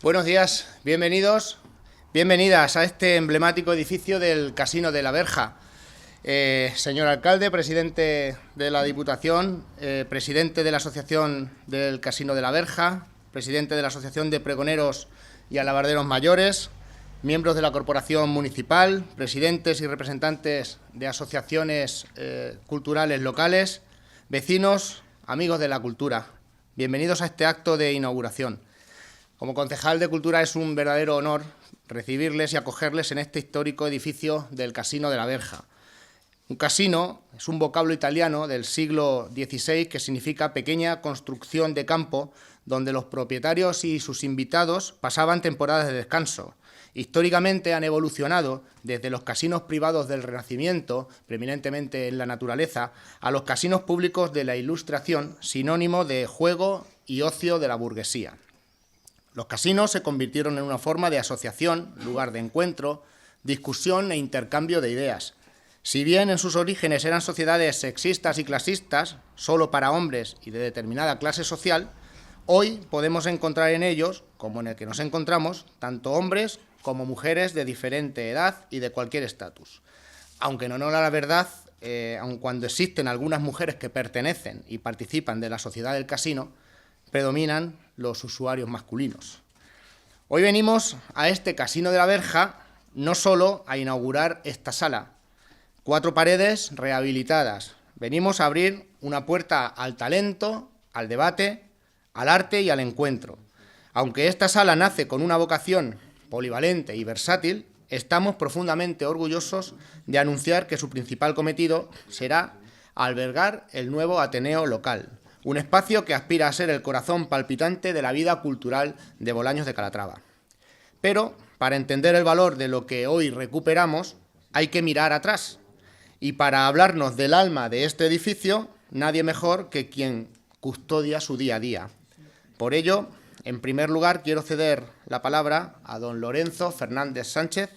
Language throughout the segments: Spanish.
Buenos días, bienvenidas a este emblemático edificio del Casino de la Verja. Señor alcalde, presidente de la Diputación, presidente de la Asociación del Casino de la Verja, presidente de la Asociación de Pregoneros y Alabarderos Mayores, miembros de la Corporación Municipal, presidentes y representantes de asociaciones culturales locales, vecinos, amigos de la cultura. Bienvenidos a este acto de inauguración. Como concejal de Cultura es un verdadero honor recibirles y acogerles en este histórico edificio del Casino de la Verja. Un casino es un vocablo italiano del siglo XVI que significa pequeña construcción de campo donde los propietarios y sus invitados pasaban temporadas de descanso. Históricamente han evolucionado desde los casinos privados del Renacimiento, preeminentemente en la naturaleza, a los casinos públicos de la Ilustración, sinónimo de juego y ocio de la burguesía. Los casinos se convirtieron en una forma de asociación, lugar de encuentro, discusión e intercambio de ideas. Si bien en sus orígenes eran sociedades sexistas y clasistas, solo para hombres y de determinada clase social, hoy podemos encontrar en ellos, como en el que nos encontramos, tanto hombres como mujeres de diferente edad y de cualquier estatus. Aunque en honor a la verdad, aun cuando existen algunas mujeres que pertenecen y participan de la sociedad del casino, predominan los usuarios masculinos. Hoy venimos a este Casino de la Verja no solo a inaugurar esta sala, 4 paredes rehabilitadas. Venimos a abrir una puerta al talento, al debate, al arte y al encuentro. Aunque esta sala nace con una vocación polivalente y versátil, estamos profundamente orgullosos de anunciar que su principal cometido será albergar el nuevo Ateneo local, un espacio que aspira a ser el corazón palpitante de la vida cultural de Bolaños de Calatrava. Pero, para entender el valor de lo que hoy recuperamos, hay que mirar atrás. Y para hablarnos del alma de este edificio, nadie mejor que quien custodia su día a día. Por ello, en primer lugar, quiero ceder la palabra a don Lorenzo Fernández Sánchez,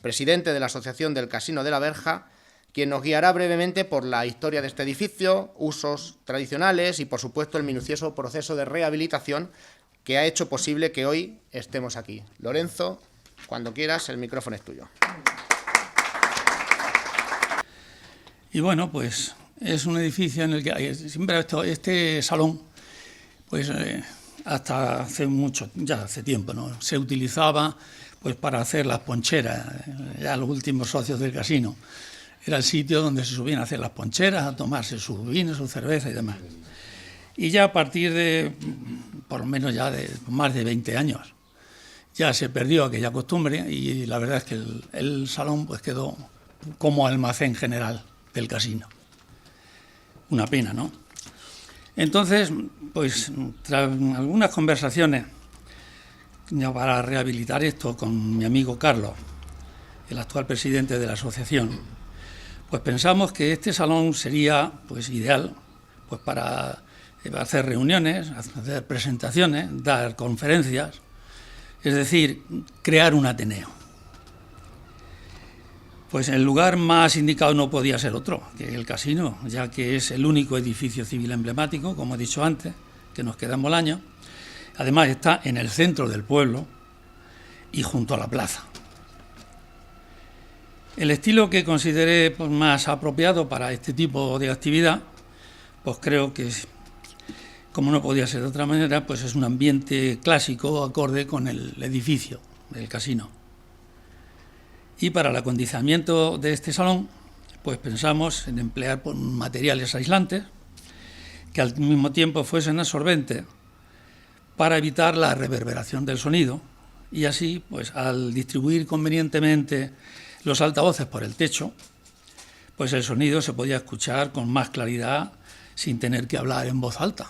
presidente de la Asociación del Casino de la Verja, quien nos guiará brevemente por la historia de este edificio, usos tradicionales y, por supuesto, el minucioso proceso de rehabilitación que ha hecho posible que hoy estemos aquí. Lorenzo, cuando quieras, el micrófono es tuyo. Y bueno, pues es un edificio en el que siempre este salón, pues hasta hace mucho, ya hace tiempo, ¿no?, se utilizaba pues para hacer las poncheras, ya los últimos socios del casino. Era el sitio donde se subían a hacer las poncheras, a tomarse sus vinos, su cerveza y demás. Y ya a partir de, por lo menos ya de más de 20 años, ya se perdió aquella costumbre y la verdad es que el salón pues quedó como almacén general del casino. Una pena, ¿no? Entonces, pues tras algunas conversaciones ya para rehabilitar esto con mi amigo Carlos, el actual presidente de la asociación, pues pensamos que este salón sería pues ideal pues para hacer reuniones, hacer presentaciones, dar conferencias, es decir, crear un Ateneo. Pues el lugar más indicado no podía ser otro que el casino, ya que es el único edificio civil emblemático, como he dicho antes, que nos queda en Bolaños. Además está en el centro del pueblo y junto a la plaza. El estilo que consideré pues, más apropiado para este tipo de actividad, pues creo que, como no podía ser de otra manera, pues es un ambiente clásico acorde con el edificio del casino. Y para el acondicionamiento de este salón, pues pensamos en emplear pues, materiales aislantes que al mismo tiempo fuesen absorbentes para evitar la reverberación del sonido y así, pues al distribuir convenientemente los altavoces por el techo, pues el sonido se podía escuchar con más claridad sin tener que hablar en voz alta,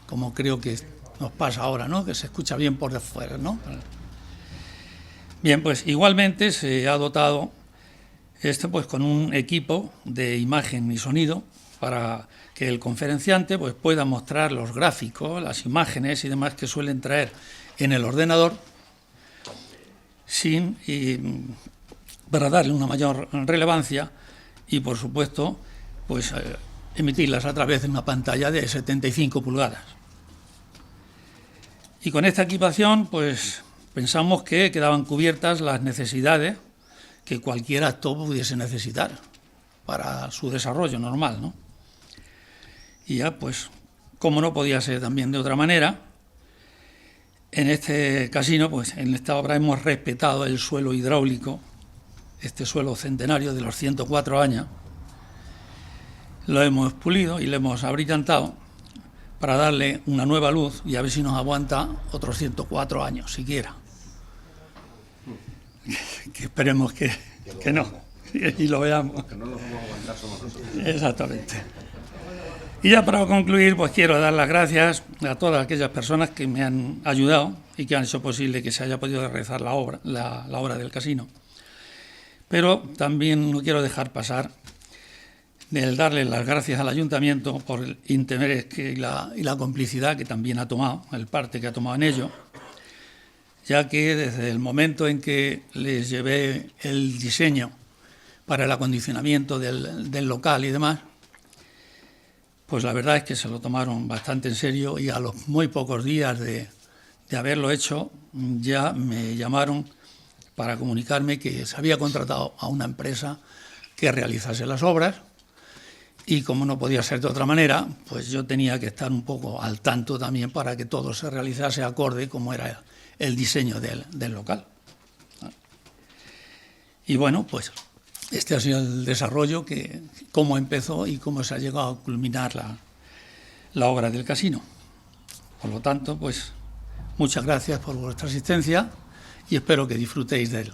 como creo que nos pasa ahora, ¿no?, que se escucha bien por de fuera, ¿no? Bien, pues igualmente se ha dotado Pues con un equipo de imagen y sonido para que el conferenciante pues pueda mostrar los gráficos, las imágenes y demás que suelen traer en el ordenador para darle una mayor relevancia y, por supuesto, pues emitirlas a través de una pantalla de 75 pulgadas. Y con esta equipación, pues pensamos que quedaban cubiertas las necesidades que cualquier actor pudiese necesitar para su desarrollo normal, ¿no? Y ya, pues, como no podía ser también de otra manera, en este casino, pues en esta obra hemos respetado el suelo hidráulico, este suelo centenario de los 104 años, lo hemos pulido y lo hemos abrillantado para darle una nueva luz y a ver si nos aguanta otros 104 años siquiera. Que esperemos que no, y lo veamos. Que no nos vamos a aguantar somos nosotros. Exactamente. Y ya para concluir, pues quiero dar las gracias a todas aquellas personas que me han ayudado y que han hecho posible que se haya podido realizar la obra del casino. Pero también no quiero dejar pasar el darle las gracias al Ayuntamiento por el interés y la complicidad que también ha tomado, el parte que ha tomado en ello, ya que desde el momento en que les llevé el diseño para el acondicionamiento del local y demás, pues la verdad es que se lo tomaron bastante en serio y a los muy pocos días de haberlo hecho ya me llamaron para comunicarme que se había contratado a una empresa que realizase las obras y como no podía ser de otra manera, pues yo tenía que estar un poco al tanto también para que todo se realizase acorde como era el diseño del local. Y bueno, pues este ha sido el desarrollo, cómo empezó y cómo se ha llegado a culminar la obra del casino. Por lo tanto, pues muchas gracias por vuestra asistencia y espero que disfrutéis de él.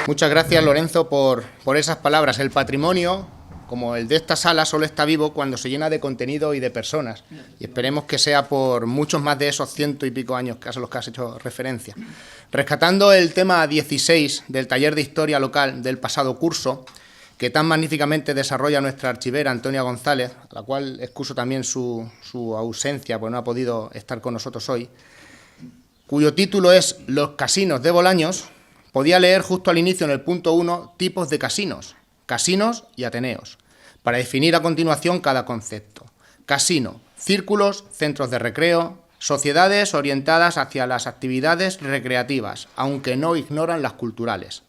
Muchas gracias, Lorenzo, por esas palabras. El patrimonio, como el de esta sala, solo está vivo cuando se llena de contenido y de personas. Y esperemos que sea por muchos más de esos 100 y pico años a los que has hecho referencia. Rescatando el tema 16 del taller de historia local del pasado curso, que tan magníficamente desarrolla nuestra archivera Antonia González, a la cual excuso también su ausencia, pues no ha podido estar con nosotros hoy, cuyo título es Los casinos de Bolaños, podía leer justo al inicio en el punto 1 tipos de casinos y ateneos, para definir a continuación cada concepto. Casino, círculos, centros de recreo, sociedades orientadas hacia las actividades recreativas, aunque no ignoran las culturales.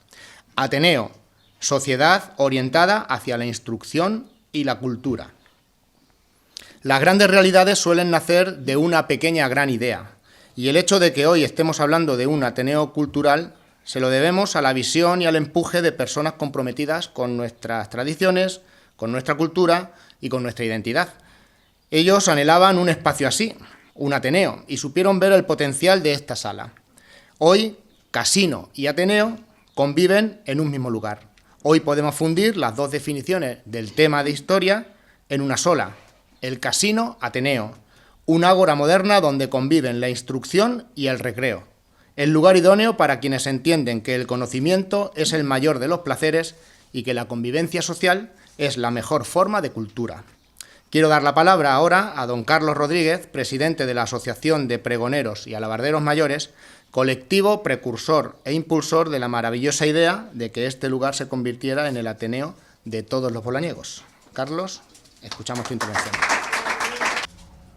Ateneo, sociedad orientada hacia la instrucción y la cultura. Las grandes realidades suelen nacer de una pequeña gran idea, y el hecho de que hoy estemos hablando de un Ateneo cultural se lo debemos a la visión y al empuje de personas comprometidas con nuestras tradiciones, con nuestra cultura y con nuestra identidad. Ellos anhelaban un espacio así, un Ateneo, y supieron ver el potencial de esta sala. Hoy, casino y Ateneo conviven en un mismo lugar. Hoy podemos fundir las dos definiciones del tema de historia en una sola, el casino Ateneo, una ágora moderna donde conviven la instrucción y el recreo. El lugar idóneo para quienes entienden que el conocimiento es el mayor de los placeres y que la convivencia social es la mejor forma de cultura. Quiero dar la palabra ahora a don Carlos Rodríguez, presidente de la Asociación de Pregoneros y Alabarderos Mayores, colectivo precursor e impulsor de la maravillosa idea de que este lugar se convirtiera en el Ateneo de todos los bolañegos. Carlos, escuchamos tu intervención.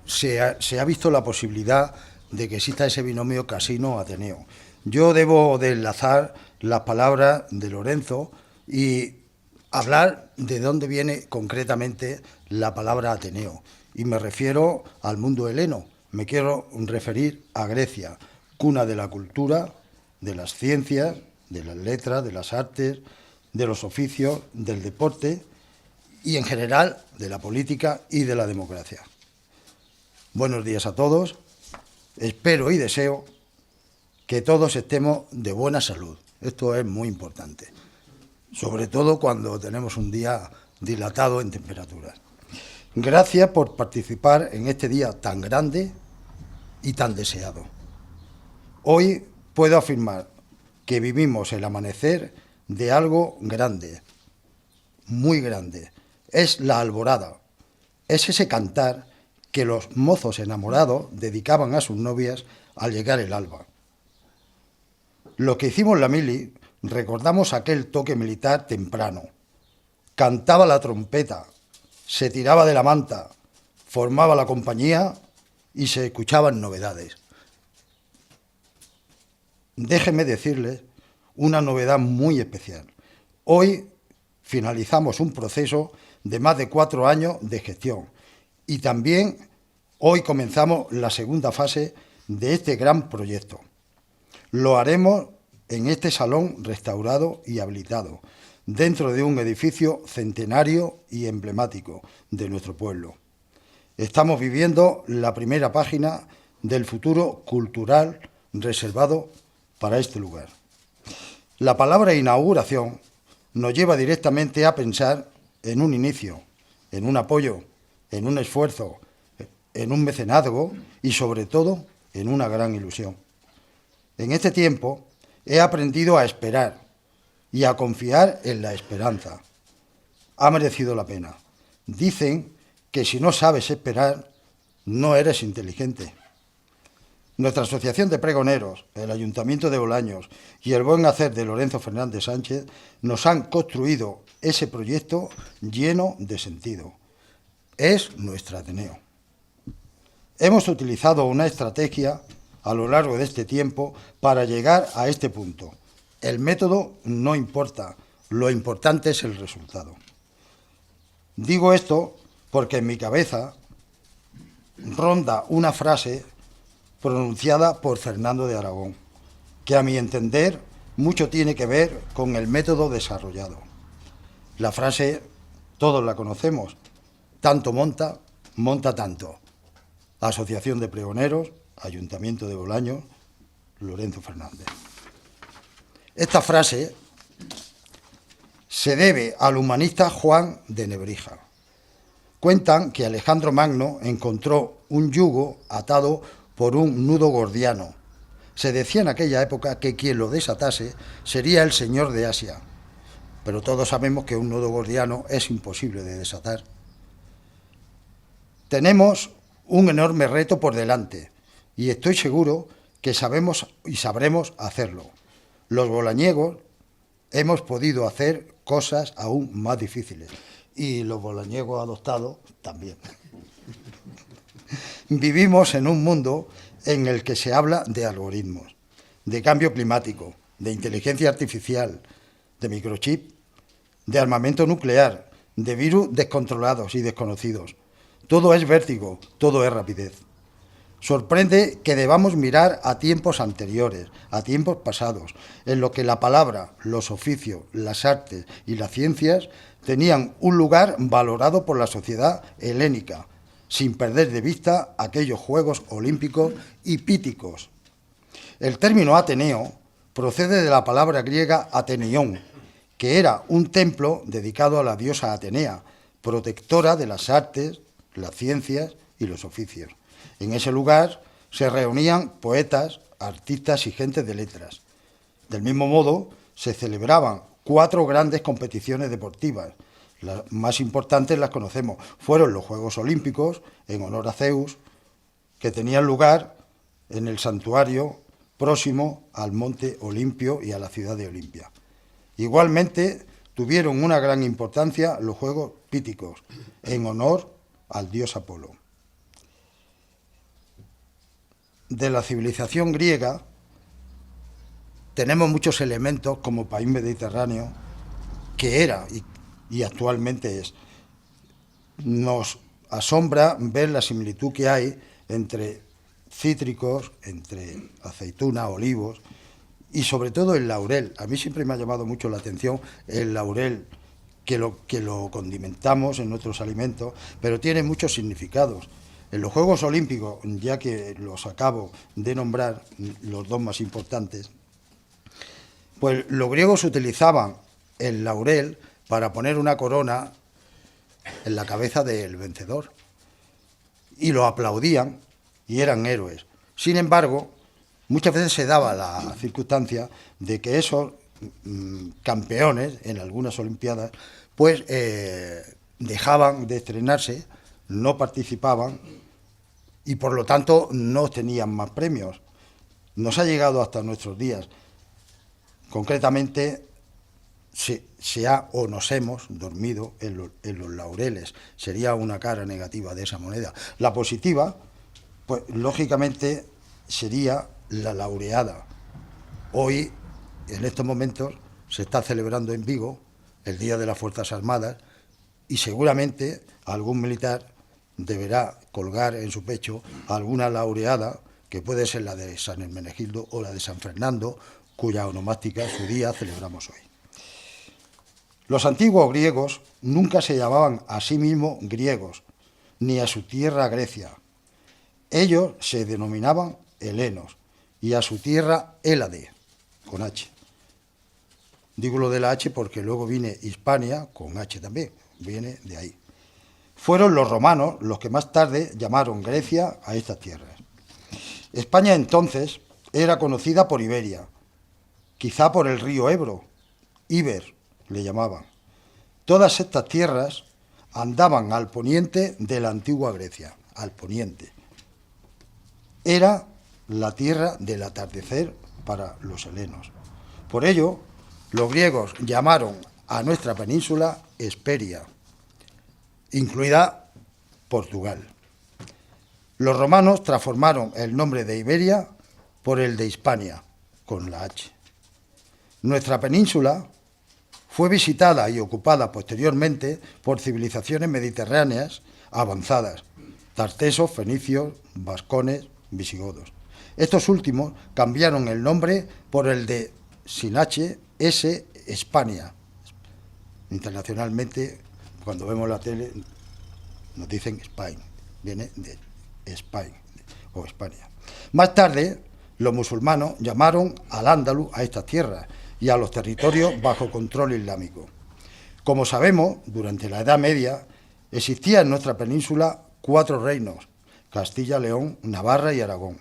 Se ha visto la posibilidad de que exista ese binomio casino-Ateneo. Yo debo de enlazar las palabras de Lorenzo y hablar de dónde viene concretamente la palabra Ateneo. Y me refiero al mundo heleno. Me quiero referir a Grecia, cuna de la cultura, de las ciencias, de las letras, de las artes, de los oficios, del deporte y, en general, de la política y de la democracia. Buenos días a todos. Espero y deseo que todos estemos de buena salud. Esto es muy importante, sobre todo cuando tenemos un día dilatado en temperaturas. Gracias por participar en este día tan grande y tan deseado. Hoy puedo afirmar que vivimos el amanecer de algo grande, muy grande. Es la alborada, es ese cantar que los mozos enamorados dedicaban a sus novias al llegar el alba. Lo que hicimos la mili, recordamos aquel toque militar temprano. Cantaba la trompeta, se tiraba de la manta, formaba la compañía y se escuchaban novedades. Déjeme decirles una novedad muy especial. Hoy finalizamos un proceso de más de 4 años de gestión y también hoy comenzamos la segunda fase de este gran proyecto. Lo haremos en este salón restaurado y habilitado, dentro de un edificio centenario y emblemático de nuestro pueblo. Estamos viviendo la primera página del futuro cultural reservado para este lugar. La palabra inauguración nos lleva directamente a pensar en un inicio, en un apoyo, en un esfuerzo, en un mecenazgo y, sobre todo, en una gran ilusión. En este tiempo he aprendido a esperar y a confiar en la esperanza. Ha merecido la pena. Dicen que si no sabes esperar, no eres inteligente. Nuestra Asociación de Pregoneros, el Ayuntamiento de Bolaños y el buen hacer de Lorenzo Fernández Sánchez nos han construido ese proyecto lleno de sentido. Es nuestro Ateneo. Hemos utilizado una estrategia a lo largo de este tiempo para llegar a este punto. El método no importa, lo importante es el resultado. Digo esto porque en mi cabeza ronda una frase pronunciada por Fernando de Aragón, que a mi entender mucho tiene que ver con el método desarrollado. La frase todos la conocemos: tanto monta, monta tanto. Asociación de Pregoneros, Ayuntamiento de Bolaños, Lorenzo Fernández. Esta frase se debe al humanista Juan de Nebrija. Cuentan que Alejandro Magno encontró un yugo atado por un nudo gordiano. Se decía en aquella época que quien lo desatase sería el señor de Asia, pero todos sabemos que un nudo gordiano es imposible de desatar. Tenemos un enorme reto por delante y estoy seguro que sabemos y sabremos hacerlo. Los bolañegos hemos podido hacer cosas aún más difíciles y los bolañegos adoptados también. Vivimos en un mundo en el que se habla de algoritmos, de cambio climático, de inteligencia artificial, de microchip, de armamento nuclear, de virus descontrolados y desconocidos. Todo es vértigo, todo es rapidez. Sorprende que debamos mirar a tiempos anteriores, a tiempos pasados, en los que la palabra, los oficios, las artes y las ciencias tenían un lugar valorado por la sociedad helénica, sin perder de vista aquellos Juegos Olímpicos hipíticos. El término Ateneo procede de la palabra griega Ateneión, que era un templo dedicado a la diosa Atenea, protectora de las artes, las ciencias y los oficios. En ese lugar se reunían poetas, artistas y gente de letras. Del mismo modo, se celebraban 4 grandes competiciones deportivas. Las más importantes las conocemos. Fueron los Juegos Olímpicos, en honor a Zeus, que tenían lugar en el santuario próximo al Monte Olimpio y a la ciudad de Olimpia. Igualmente, tuvieron una gran importancia los Juegos Píticos, en honor al dios Apolo. De la civilización griega tenemos muchos elementos como país mediterráneo que era y actualmente es. Nos asombra ver la similitud que hay entre cítricos, entre aceituna, olivos y sobre todo el laurel. A mí siempre me ha llamado mucho la atención el laurel, que lo condimentamos en nuestros alimentos, pero tiene muchos significados. En los Juegos Olímpicos, ya que los acabo de nombrar, los 2 más importantes, pues los griegos utilizaban el laurel para poner una corona en la cabeza del vencedor y lo aplaudían y eran héroes. Sin embargo, muchas veces se daba la circunstancia de que esos campeones en algunas Olimpiadas, pues dejaban de estrenarse, no participaban y por lo tanto no obtenían más premios. Nos ha llegado hasta nuestros días. Concretamente, nos hemos dormido en los laureles. Sería una cara negativa de esa moneda. La positiva, pues lógicamente sería la laureada. Hoy, en estos momentos, se está celebrando en Vigo el Día de las Fuerzas Armadas y seguramente algún militar deberá colgar en su pecho alguna laureada, que puede ser la de San Hermenegildo o la de San Fernando, cuya onomástica su día celebramos hoy. Los antiguos griegos nunca se llamaban a sí mismos griegos, ni a su tierra Grecia. Ellos se denominaban helenos y a su tierra Hélade, con H. Digo lo de la H porque luego viene Hispania, con H también, viene de ahí. Fueron los romanos los que más tarde llamaron Grecia a estas tierras. España entonces era conocida por Iberia, quizá por el río Ebro, Iber le llamaban. Todas estas tierras andaban al poniente de la antigua Grecia, al poniente. Era la tierra del atardecer para los helenos. Por ello, los griegos llamaron a nuestra península Hesperia, incluida Portugal. Los romanos transformaron el nombre de Iberia por el de Hispania, con la H. Nuestra península fue visitada y ocupada posteriormente por civilizaciones mediterráneas avanzadas, tartesos, fenicios, vascones, visigodos. Estos últimos cambiaron el nombre por el de, sin H, S, Hispania. Internacionalmente, cuando vemos la tele, nos dicen Spain, viene de Spain o España. Más tarde, los musulmanes llamaron al Andalus a estas tierras y a los territorios bajo control islámico. Como sabemos, durante la Edad Media existían en nuestra península 4 reinos: Castilla, León, Navarra y Aragón.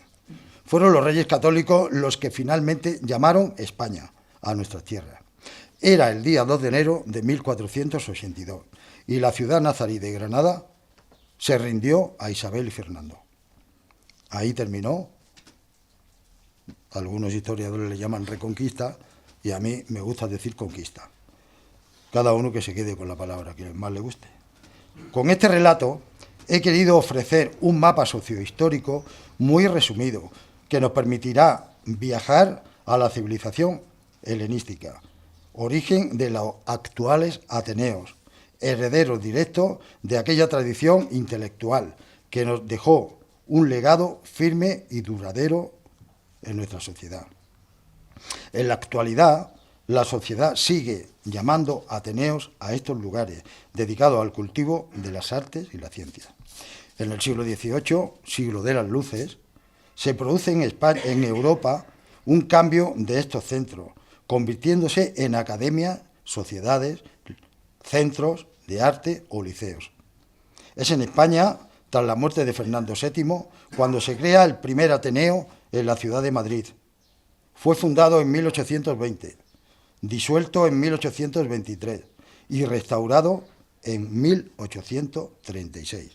Fueron los reyes católicos los que finalmente llamaron España a nuestras tierras. Era el día 2 de enero de 1482 y la ciudad nazarí de Granada se rindió a Isabel y Fernando. Ahí terminó. Algunos historiadores le llaman reconquista y a mí me gusta decir conquista. Cada uno que se quede con la palabra que más le guste. Con este relato he querido ofrecer un mapa sociohistórico muy resumido que nos permitirá viajar a la civilización helenística, origen de los actuales Ateneos, herederos directos de aquella tradición intelectual que nos dejó un legado firme y duradero en nuestra sociedad. En la actualidad, la sociedad sigue llamando Ateneos a estos lugares, dedicados al cultivo de las artes y la ciencia. En el siglo XVIII, siglo de las luces, se produce en Europa un cambio de estos centros, convirtiéndose en academias, sociedades, centros de arte o liceos. Es en España, tras la muerte de Fernando VII, cuando se crea el primer Ateneo en la ciudad de Madrid. Fue fundado en 1820, disuelto en 1823 y restaurado en 1836.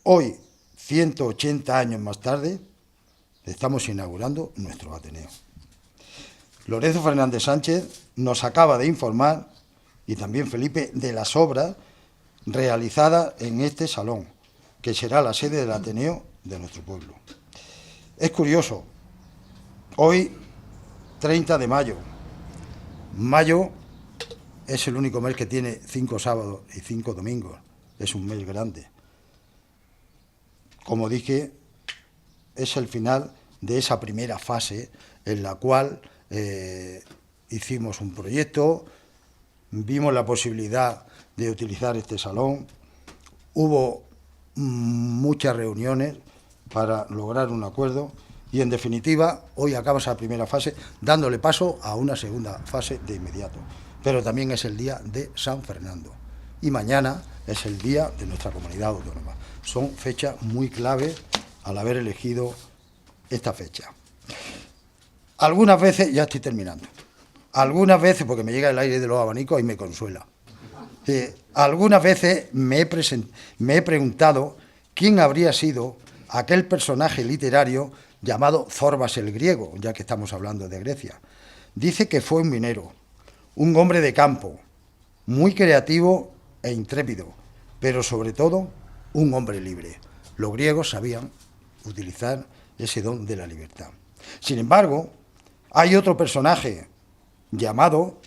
Hoy, 180 años más tarde, estamos inaugurando nuestro Ateneo. Lorenzo Fernández Sánchez nos acaba de informar, y también Felipe, de las obras realizadas en este salón, que será la sede del Ateneo de nuestro pueblo. Es curioso, hoy, 30 de mayo, mayo es el único mes que tiene 5 sábados y 5 domingos, es un mes grande. Como dije, es el final de esa primera fase en la cual hicimos un proyecto, vimos la posibilidad de utilizar este salón, hubo muchas reuniones para lograr un acuerdo y, en definitiva, hoy acaba esa primera fase dándole paso a una segunda fase de inmediato. Pero también es el día de San Fernando y mañana es el día de nuestra comunidad autónoma. Son fechas muy clave al haber elegido esta fecha. Algunas veces, ya estoy terminando, algunas veces, porque me llega el aire de los abanicos y me consuela, algunas veces me he preguntado quién habría sido aquel personaje literario llamado Zorbas el griego, ya que estamos hablando de Grecia. Dice que fue un minero, un hombre de campo, muy creativo e intrépido, pero sobre todo un hombre libre. Los griegos sabían utilizar ese don de la libertad. Sin embargo, hay otro personaje llamado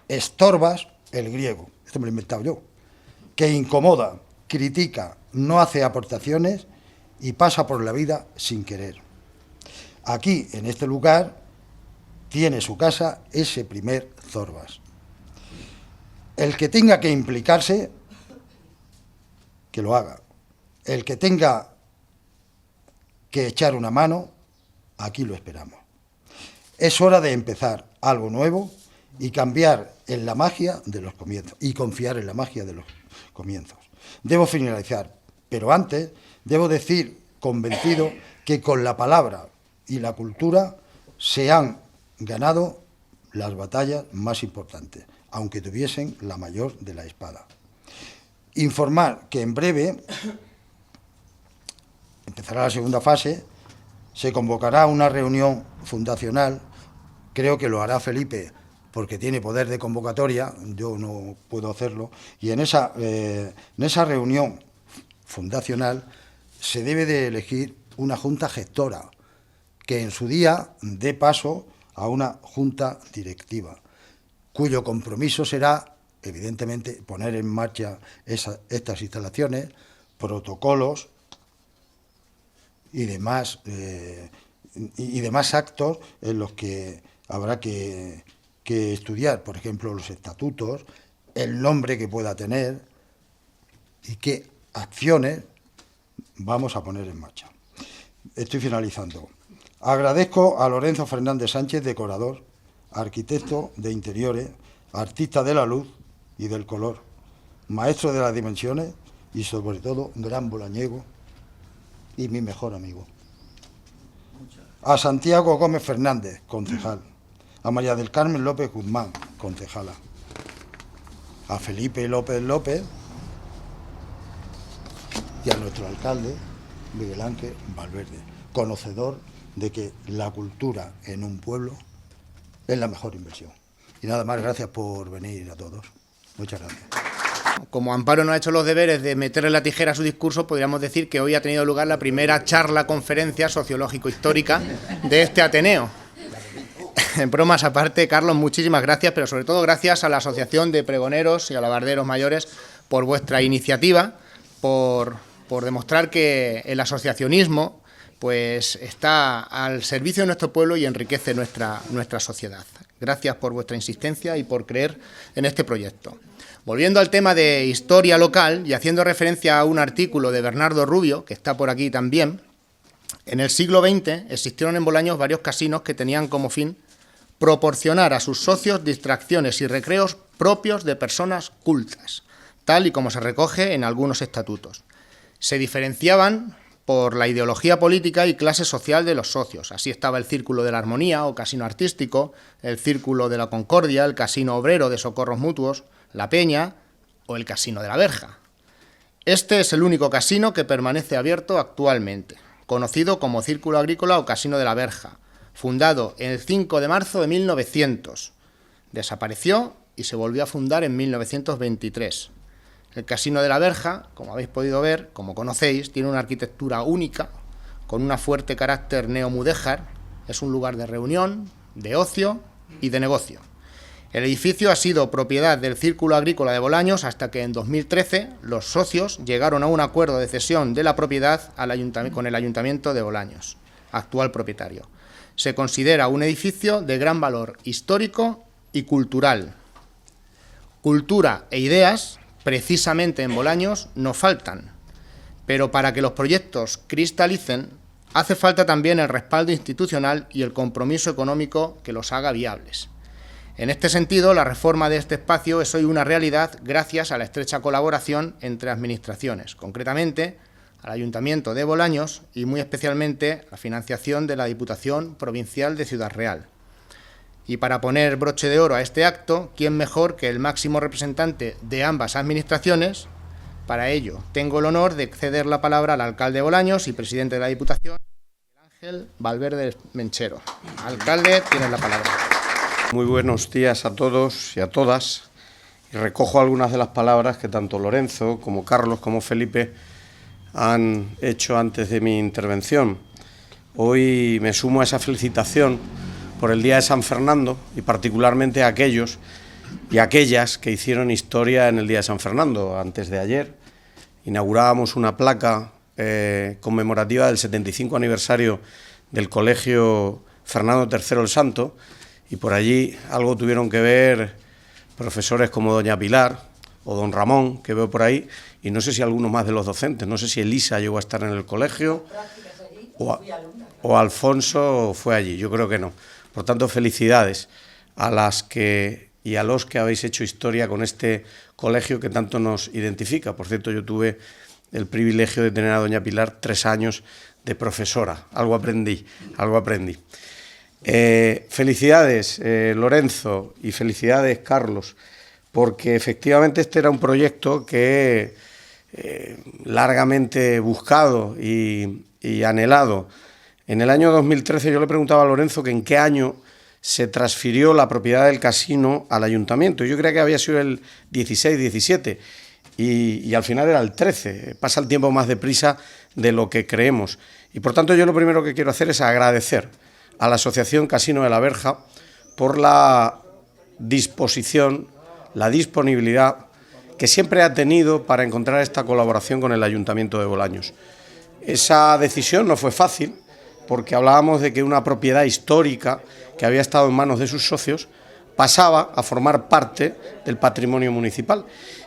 Estorbas el griego, esto me lo he inventado yo, que incomoda, critica, no hace aportaciones y pasa por la vida sin querer. Aquí, en este lugar, tiene su casa ese primer Zorbas. El que tenga que implicarse, que lo haga. El que tenga que echar una mano, aquí lo esperamos. Es hora de empezar algo nuevo y cambiar en la magia de los comienzos y confiar en la magia de los comienzos. Debo finalizar, pero antes debo decir convencido que con la palabra y la cultura se han ganado las batallas más importantes, aunque tuviesen la mayor de la espada. Informar que en breve empezará la segunda fase, se convocará una reunión fundacional, creo que lo hará Felipe porque tiene poder de convocatoria, yo no puedo hacerlo, y en esa reunión fundacional se debe de elegir una junta gestora que en su día dé paso a una junta directiva, cuyo compromiso será, evidentemente, poner en marcha estas instalaciones, protocolos y demás actos en los que habrá que estudiar, por ejemplo, los estatutos, el nombre que pueda tener y qué acciones vamos a poner en marcha. Estoy finalizando. Agradezco a Lorenzo Fernández Sánchez, decorador, arquitecto de interiores, artista de la luz y del color, maestro de las dimensiones y, sobre todo, gran bolañego y mi mejor amigo. A Santiago Gómez Fernández, concejal. A María del Carmen López Guzmán, concejala. A Felipe López López y a nuestro alcalde, Miguel Ángel Valverde, conocedor de que la cultura en un pueblo es la mejor inversión. Y nada más, gracias por venir a todos. Muchas gracias. Como Amparo no ha hecho los deberes de meterle la tijera a su discurso, podríamos decir que hoy ha tenido lugar la primera conferencia sociológico-histórica de este Ateneo. En bromas aparte, Carlos, muchísimas gracias, pero sobre todo gracias a la Asociación de Pregoneros y Alabarderos Mayores por vuestra iniciativa, por demostrar que el asociacionismo pues está al servicio de nuestro pueblo y enriquece nuestra sociedad. Gracias por vuestra insistencia y por creer en este proyecto. Volviendo al tema de historia local y haciendo referencia a un artículo de Bernardo Rubio, que está por aquí también, en el siglo XX existieron en Bolaños varios casinos que tenían como fin proporcionar a sus socios distracciones y recreos propios de personas cultas, tal y como se recoge en algunos estatutos. Se diferenciaban por la ideología política y clase social de los socios. Así estaba el Círculo de la Armonía o Casino Artístico, el Círculo de la Concordia, el Casino Obrero de Socorros Mutuos, la Peña o el Casino de la Verja. Este es el único casino que permanece abierto actualmente, conocido como Círculo Agrícola o Casino de la Verja, fundado el 5 de marzo de 1900. Desapareció y se volvió a fundar en 1923. El Casino de la Verja, como habéis podido ver, como conocéis, tiene una arquitectura única, con un fuerte carácter neomudéjar. Es un lugar de reunión, de ocio y de negocio. El edificio ha sido propiedad del Círculo Agrícola de Bolaños hasta que en 2013 los socios llegaron a un acuerdo de cesión de la propiedad con el Ayuntamiento de Bolaños, actual propietario. Se considera un edificio de gran valor histórico y cultural. Cultura e ideas, precisamente en Bolaños, no faltan, pero para que los proyectos cristalicen, hace falta también el respaldo institucional y el compromiso económico que los haga viables. En este sentido, la reforma de este espacio es hoy una realidad gracias a la estrecha colaboración entre administraciones, concretamente al Ayuntamiento de Bolaños y muy especialmente la financiación de la Diputación Provincial de Ciudad Real. Y para poner broche de oro a este acto, ¿quién mejor que el máximo representante de ambas administraciones? Para ello, tengo el honor de ceder la palabra al alcalde de Bolaños y presidente de la Diputación, Ángel Valverde Menchero. Alcalde, tienes la palabra. Muy buenos días a todos y a todas. Y recojo algunas de las palabras que tanto Lorenzo como Carlos como Felipe han hecho antes de mi intervención. Hoy me sumo a esa felicitación por el Día de San Fernando y particularmente a aquellos y aquellas que hicieron historia en el Día de San Fernando. Antes de ayer inaugurábamos una placa conmemorativa del 75 aniversario del Colegio Fernando III el Santo, y por allí algo tuvieron que ver profesores como doña Pilar o don Ramón, que veo por ahí, y no sé si alguno más de los docentes, no sé si Elisa llegó a estar en el colegio o Alfonso fue allí, yo creo que no. Por tanto, felicidades a las que y a los que habéis hecho historia con este colegio que tanto nos identifica. Por cierto, yo tuve el privilegio de tener a doña Pilar 3 años de profesora, algo aprendí. Felicidades, Lorenzo, y felicidades, Carlos, porque efectivamente este era un proyecto que largamente buscado y anhelado. En el año 2013 yo le preguntaba a Lorenzo que en qué año se transfirió la propiedad del casino al ayuntamiento. Yo creía que había sido el 16-17 y al final era el 13. Pasa el tiempo más deprisa de lo que creemos. Y por tanto yo lo primero que quiero hacer es agradecer a la Asociación Casino de la Verja por la disposición, la disponibilidad que siempre ha tenido para encontrar esta colaboración con el Ayuntamiento de Bolaños. Esa decisión no fue fácil, porque hablábamos de que una propiedad histórica que había estado en manos de sus socios pasaba a formar parte del patrimonio municipal.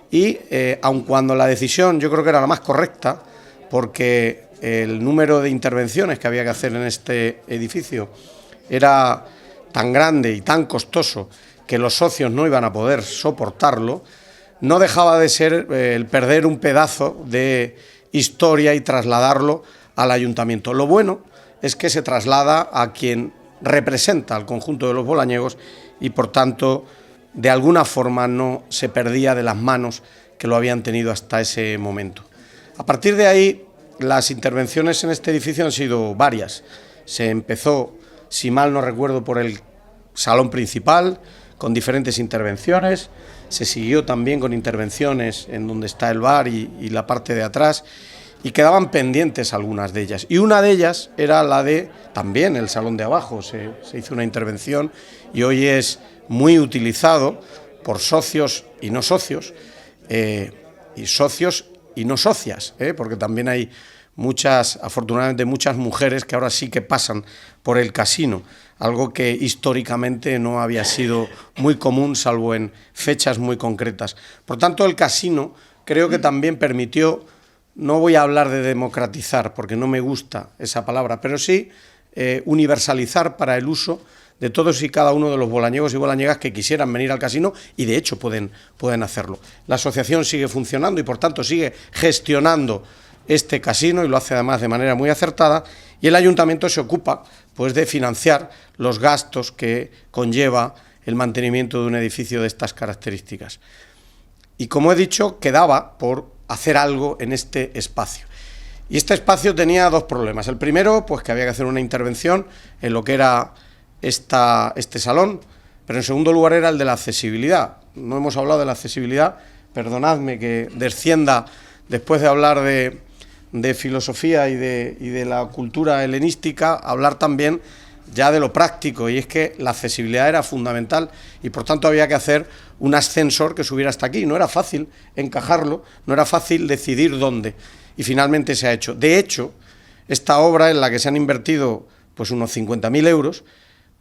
Y aun cuando la decisión yo creo que era la más correcta, porque el número de intervenciones que había que hacer en este edificio era tan grande y tan costoso que los socios no iban a poder soportarlo, no dejaba de ser el perder un pedazo de historia y trasladarlo al ayuntamiento. Lo bueno es que se traslada a quien representa al conjunto de los bolañegos y por tanto de alguna forma no se perdía de las manos que lo habían tenido hasta ese momento. A partir de ahí las intervenciones en este edificio han sido varias. Se empezó, si mal no recuerdo, por el salón principal con diferentes intervenciones, se siguió también con intervenciones en donde está el bar y la parte de atrás, y quedaban pendientes algunas de ellas. Y una de ellas era la de también el salón de abajo. Se hizo una intervención y hoy es muy utilizado por socios y no socios, y socios y no socias, porque también hay afortunadamente muchas mujeres que ahora sí que pasan por el casino, algo que históricamente no había sido muy común, salvo en fechas muy concretas. Por tanto, el casino creo que también permitió, no voy a hablar de democratizar, porque no me gusta esa palabra, pero sí universalizar para el uso de todos y cada uno de los bolañegos y bolañegas que quisieran venir al casino, y de hecho pueden hacerlo. La asociación sigue funcionando y por tanto sigue gestionando este casino, y lo hace además de manera muy acertada, y el ayuntamiento se ocupa pues de financiar los gastos que conlleva el mantenimiento de un edificio de estas características. Y como he dicho, quedaba por hacer algo en este espacio. Y este espacio tenía 2 problemas. El primero, pues que había que hacer una intervención en lo que era este salón, pero en segundo lugar era el de la accesibilidad. No hemos hablado de la accesibilidad, perdonadme que descienda después de hablar de filosofía y de la cultura helenística, hablar también ya de lo práctico, y es que la accesibilidad era fundamental y por tanto había que hacer un ascensor que subiera hasta aquí. No era fácil encajarlo, no era fácil decidir dónde, y finalmente se ha hecho. De hecho, esta obra, en la que se han invertido pues unos 50.000 euros,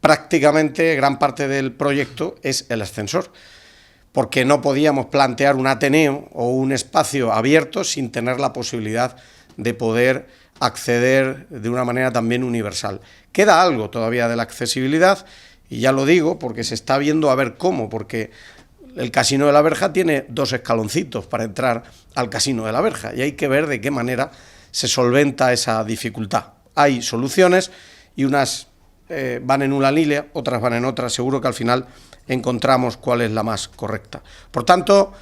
prácticamente gran parte del proyecto es el ascensor, porque no podíamos plantear un ateneo o un espacio abierto sin tener la posibilidad de poder acceder de una manera también universal. Queda algo todavía de la accesibilidad, y ya lo digo porque se está viendo a ver cómo, porque el Casino de la Verja tiene 2 escaloncitos para entrar al Casino de la Verja, y hay que ver de qué manera se solventa esa dificultad. Hay soluciones y unas van en una línea, otras van en otra, seguro que al final encontramos cuál es la más correcta. Por tanto,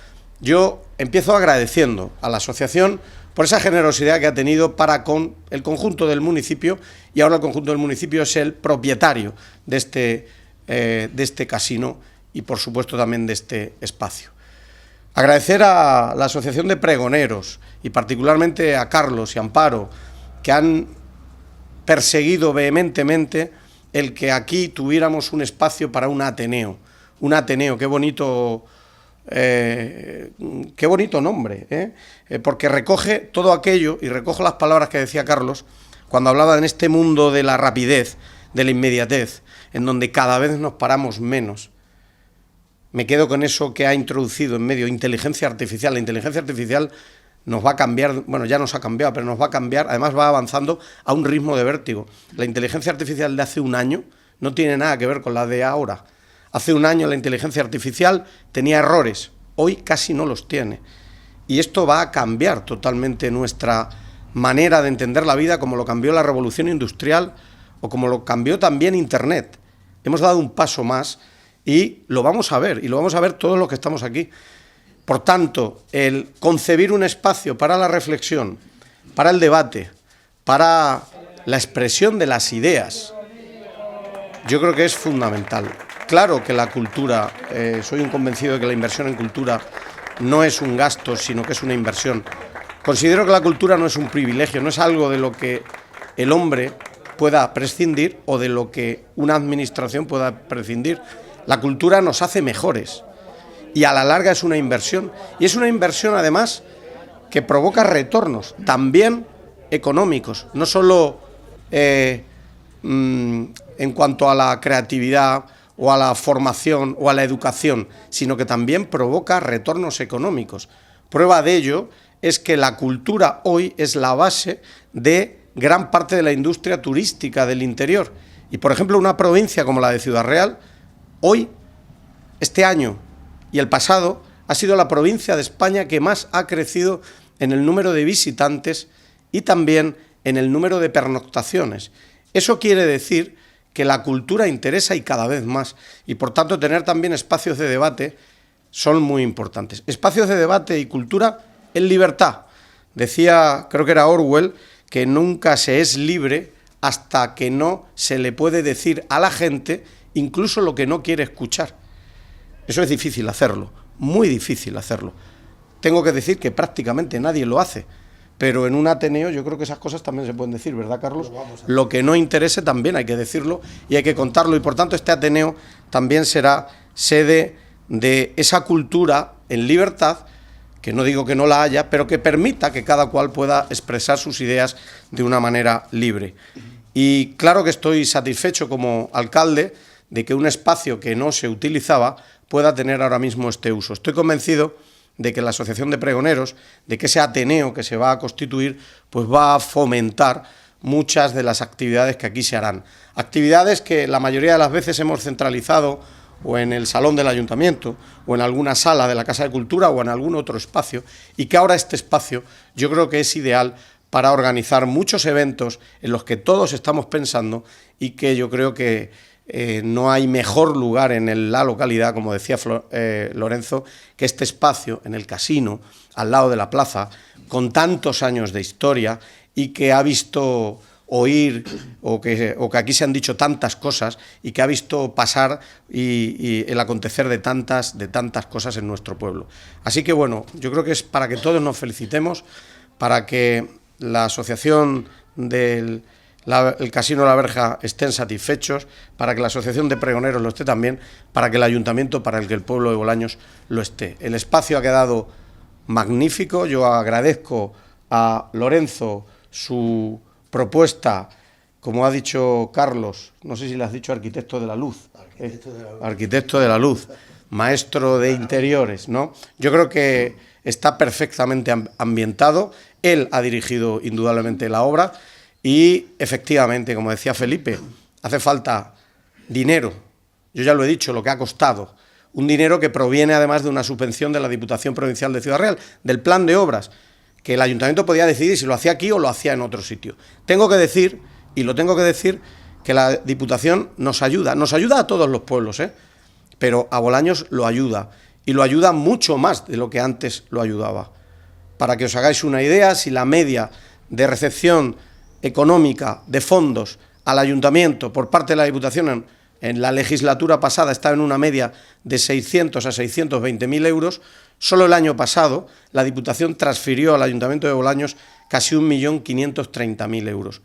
yo empiezo agradeciendo a la asociación por esa generosidad que ha tenido para con el conjunto del municipio, y ahora el conjunto del municipio es el propietario de este casino y, por supuesto, también de este espacio. Agradecer a la Asociación de Pregoneros y particularmente a Carlos y Amparo, que han perseguido vehementemente el que aquí tuviéramos un espacio para un Ateneo. Un Ateneo, qué bonito nombre, porque recoge todo aquello, y recojo las palabras que decía Carlos cuando hablaba en este mundo de la rapidez, de la inmediatez, en donde cada vez nos paramos menos. Me quedo con eso que ha introducido en medio inteligencia artificial. La inteligencia artificial nos va a cambiar, bueno, ya nos ha cambiado, pero nos va a cambiar, además va avanzando a un ritmo de vértigo. La inteligencia artificial de hace un año no tiene nada que ver con la de ahora. Hace un año la inteligencia artificial tenía errores, hoy casi no los tiene. Y esto va a cambiar totalmente nuestra manera de entender la vida, como lo cambió la revolución industrial o como lo cambió también Internet. Hemos dado un paso más y lo vamos a ver, y lo vamos a ver todos los que estamos aquí. Por tanto, el concebir un espacio para la reflexión, para el debate, para la expresión de las ideas, yo creo que es fundamental. Claro que la cultura, soy un convencido de que la inversión en cultura no es un gasto, sino que es una inversión. Considero que la cultura no es un privilegio, no es algo de lo que el hombre pueda prescindir o de lo que una administración pueda prescindir. La cultura nos hace mejores y a la larga es una inversión. Y es una inversión, además, que provoca retornos, también económicos, no solo en cuanto a la creatividad o a la formación o a la educación, sino que también provoca retornos económicos. Prueba de ello es que la cultura hoy es la base de gran parte de la industria turística del interior. Y, por ejemplo, una provincia como la de Ciudad Real, hoy, este año y el pasado, ha sido la provincia de España que más ha crecido en el número de visitantes y también en el número de pernoctaciones. Eso quiere decir que la cultura interesa y cada vez más, y por tanto tener también espacios de debate son muy importantes. Espacios de debate y cultura en libertad. Decía, creo que era Orwell, que nunca se es libre hasta que no se le puede decir a la gente incluso lo que no quiere escuchar. Eso es difícil hacerlo, muy difícil hacerlo. Tengo que decir que prácticamente nadie lo hace, pero en un Ateneo yo creo que esas cosas también se pueden decir, ¿verdad, Carlos? Lo que no interese también hay que decirlo y hay que contarlo, y por tanto este Ateneo también será sede de esa cultura en libertad, que no digo que no la haya, pero que permita que cada cual pueda expresar sus ideas de una manera libre. Y claro que estoy satisfecho como alcalde de que un espacio que no se utilizaba pueda tener ahora mismo este uso. Estoy convencido de que la Asociación de Pregoneros, de que ese Ateneo que se va a constituir, pues va a fomentar muchas de las actividades que aquí se harán. Actividades que la mayoría de las veces hemos centralizado o en el salón del ayuntamiento, o en alguna sala de la Casa de Cultura, o en algún otro espacio, y que ahora este espacio yo creo que es ideal para organizar muchos eventos en los que todos estamos pensando, y que yo creo que no hay mejor lugar en la localidad, como decía Lorenzo, que este espacio en el casino, al lado de la plaza, con tantos años de historia y que ha visto oír o que aquí se han dicho tantas cosas y que ha visto pasar y el acontecer de tantas cosas en nuestro pueblo. Así que bueno, yo creo que es para que todos nos felicitemos, para que la asociación del el Casino La Verja estén satisfechos, para que la Asociación de Pregoneros lo esté también, para que el Ayuntamiento, para el que el pueblo de Bolaños lo esté. El espacio ha quedado magnífico. Yo agradezco a Lorenzo su propuesta, como ha dicho Carlos, no sé si le has dicho arquitecto de la luz, arquitecto de la luz, maestro de interiores, ¿no? Yo creo que está perfectamente ambientado. Él ha dirigido indudablemente la obra. Y efectivamente, como decía Felipe, hace falta dinero. Yo ya lo he dicho, lo que ha costado. Un dinero que proviene además de una subvención de la Diputación Provincial de Ciudad Real, del plan de obras, que el Ayuntamiento podía decidir si lo hacía aquí o lo hacía en otro sitio. Tengo que decir, y lo tengo que decir, que la Diputación nos ayuda a todos los pueblos, pero a Bolaños lo ayuda, y lo ayuda mucho más de lo que antes lo ayudaba. Para que os hagáis una idea, si la media de recepción económica de fondos al Ayuntamiento por parte de la Diputación en la legislatura pasada estaba en una media de 600 a 620.000 euros, solo el año pasado la Diputación transfirió al Ayuntamiento de Bolaños casi 1.530.000 euros.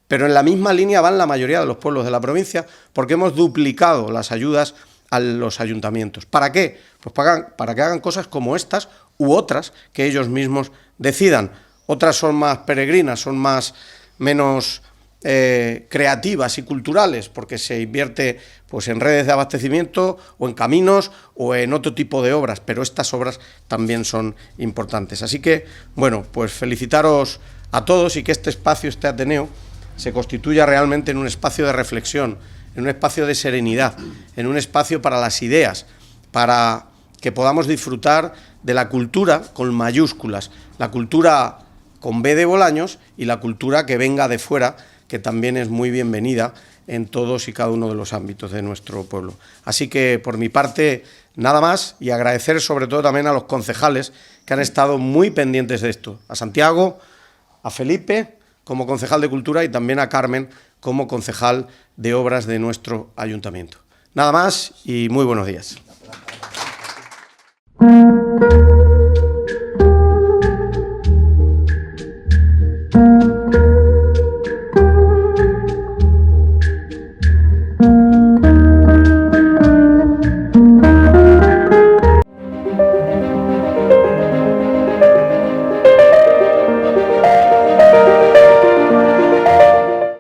Pero en la misma línea van la mayoría de los pueblos de la provincia, porque hemos duplicado las ayudas a los ayuntamientos. ¿Para qué? Pues para que hagan cosas como estas u otras que ellos mismos decidan. Otras son más peregrinas, son menos creativas y culturales, porque se invierte pues en redes de abastecimiento o en caminos o en otro tipo de obras, pero estas obras también son importantes. Así que, bueno, pues felicitaros a todos y que este espacio, este Ateneo, se constituya realmente en un espacio de reflexión, en un espacio de serenidad, en un espacio para las ideas, para que podamos disfrutar de la cultura con mayúsculas, la cultura con B de Bolaños y la cultura que venga de fuera, que también es muy bienvenida en todos y cada uno de los ámbitos de nuestro pueblo. Así que, por mi parte, nada más, y agradecer sobre todo también a los concejales que han estado muy pendientes de esto, a Santiago, a Felipe como concejal de Cultura y también a Carmen como concejal de Obras de nuestro Ayuntamiento. Nada más y muy buenos días.